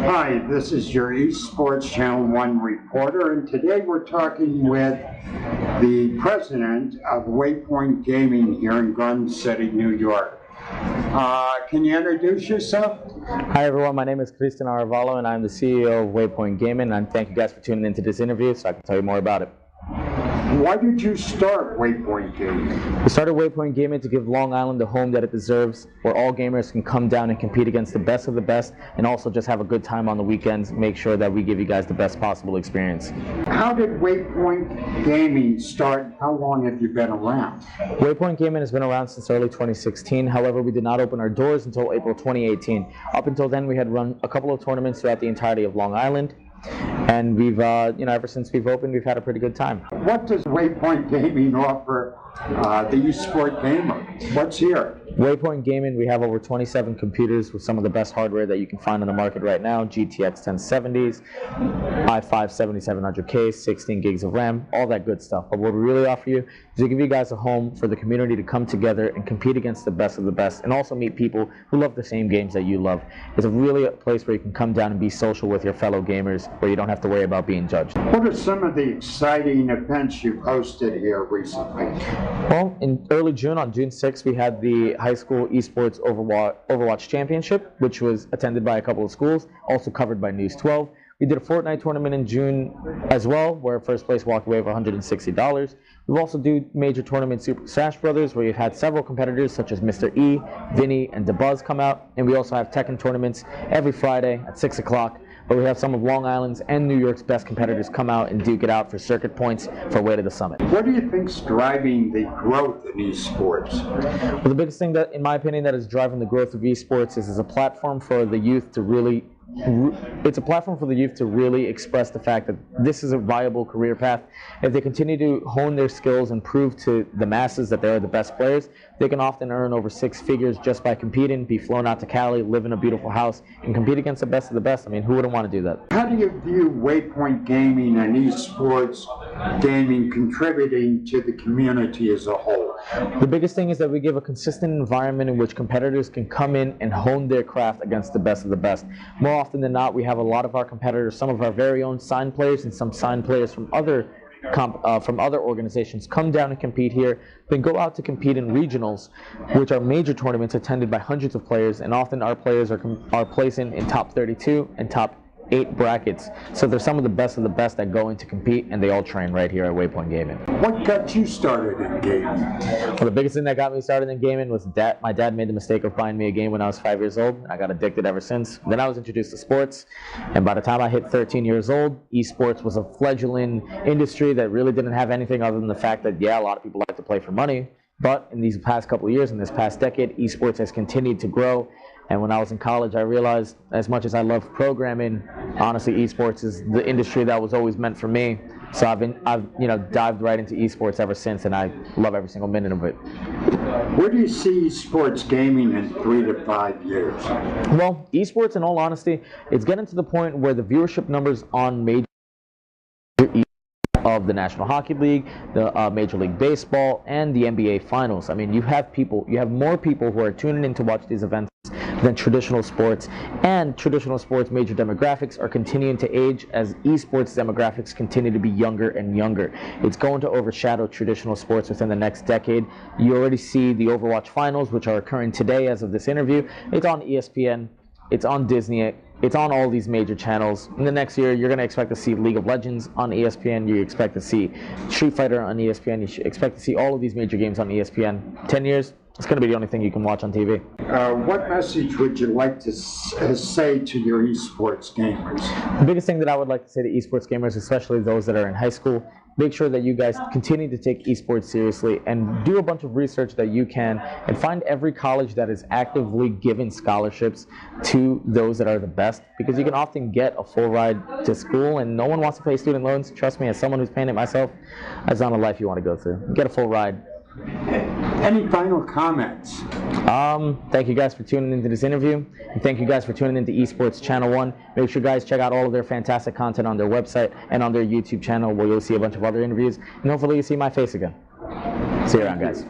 Hi, this is your Esports Channel 1 reporter, and today we're talking with the president of Waypoint Gaming here in Garden City, New York. Can you introduce yourself? Hi everyone, my name is Cristian Arevalo and I'm the CEO of Waypoint Gaming, and thank you guys for tuning into this interview so I can tell you more about it. Why did you start Waypoint Gaming? We started Waypoint Gaming to give Long Island the home that it deserves, where all gamers can come down and compete against the best of the best, and also just have a good time on the weekends, make sure that we give you guys the best possible experience. How did Waypoint Gaming start? How long have you been around? Waypoint Gaming has been around since early 2016, however we did not open our doors until April 2018. Up until then we had run a couple of tournaments throughout the entirety of Long Island. And we've, ever since we've opened, we've had a pretty good time. What does Waypoint Gaming offer the eSport gamer? What's here? Waypoint Gaming, we have over 27 computers with some of the best hardware that you can find on the market right now. GTX 1070s, i5 7700K, 16 gigs of RAM, all that good stuff. But what we really offer you is to give you guys a home for the community to come together and compete against the best of the best, and also meet people who love the same games that you love. It's really a place where you can come down and be social with your fellow gamers, where you don't have to worry about being judged. What are some of the exciting events you've hosted here recently? Well, in early June, on June 6th, we had the High School Esports Overwatch Championship, which was attended by a couple of schools, also covered by News 12. We did a Fortnite tournament in June as well, where first place walked away with $160. We've also do major tournaments, Super Smash Brothers, where we've had several competitors such as Mr. E, Vinny, and DeBuzz come out. And we also have Tekken tournaments every Friday at 6 o'clock, where we have some of Long Island's and New York's best competitors come out and duke it out for circuit points for Way to the Summit. What do you think's driving the growth in esports? Well, the biggest thing that, in my opinion, that is driving the growth of esports is a platform for the youth to really express the fact that this is a viable career path. If they continue to hone their skills and prove to the masses that they're the best players, they can often earn over 6 figures just by competing, be flown out to Cali, live in a beautiful house, and compete against the best of the best. I mean, who wouldn't want to do that? How do you view Waypoint Gaming and esports gaming contributing to the community as a whole? The biggest thing is that we give a consistent environment in which competitors can come in and hone their craft against the best of the best. More often than not, we have a lot of our competitors, some of our very own signed players and some signed players from other organizations come down and compete here, then go out to compete in regionals, which are major tournaments attended by hundreds of players, and often our players are placing in top 32 and top 8 brackets. So they're some of the best that go in to compete, and they all train right here at Waypoint Gaming. What got you started in gaming? Well, the biggest thing that got me started in gaming was my dad made the mistake of buying me a game when I was 5 years old. I got addicted ever since. Then I was introduced to sports, and by the time I hit 13 years old, esports was a fledgling industry that really didn't have anything other than the fact that, yeah, a lot of people like to play for money. But in these past couple of years, in this past decade, esports has continued to grow. And when I was in college, I realized, as much as I love programming, honestly, esports is the industry that was always meant for me. So I've dived right into esports ever since, and I love every single minute of it. Where do you see esports gaming in 3 to 5 years? Well, esports, in all honesty, it's getting to the point where the viewership numbers on major of the National Hockey League, the Major League Baseball, and the NBA Finals. I mean, you have more people who are tuning in to watch these events than traditional sports, and traditional sports major demographics are continuing to age as esports demographics continue to be younger and younger. It's going to overshadow traditional sports within the next decade. You already see the Overwatch Finals, which are occurring today as of this interview. It's on ESPN, it's on Disney, it's on all these major channels. In the next year, you're going to expect to see League of Legends on ESPN. You expect to see Street Fighter on ESPN. You should expect to see all of these major games on ESPN. 10 years, it's going to be the only thing you can watch on TV. What message would you like to say to your esports gamers? The biggest thing that I would like to say to esports gamers, especially those that are in high school, make sure that you guys continue to take esports seriously and do a bunch of research that you can, and find every college that is actively giving scholarships to those that are the best, because you can often get a full ride to school, and no one wants to pay student loans. Trust me, as someone who's paying it myself, that's not a life you want to go through. Get a full ride. Any final comments? Thank you guys for tuning into this interview, and thank you guys for tuning into Esports Channel 1. Make sure you guys check out all of their fantastic content on their website and on their YouTube channel, where you'll see a bunch of other interviews, and hopefully you see my face again. See you around, guys.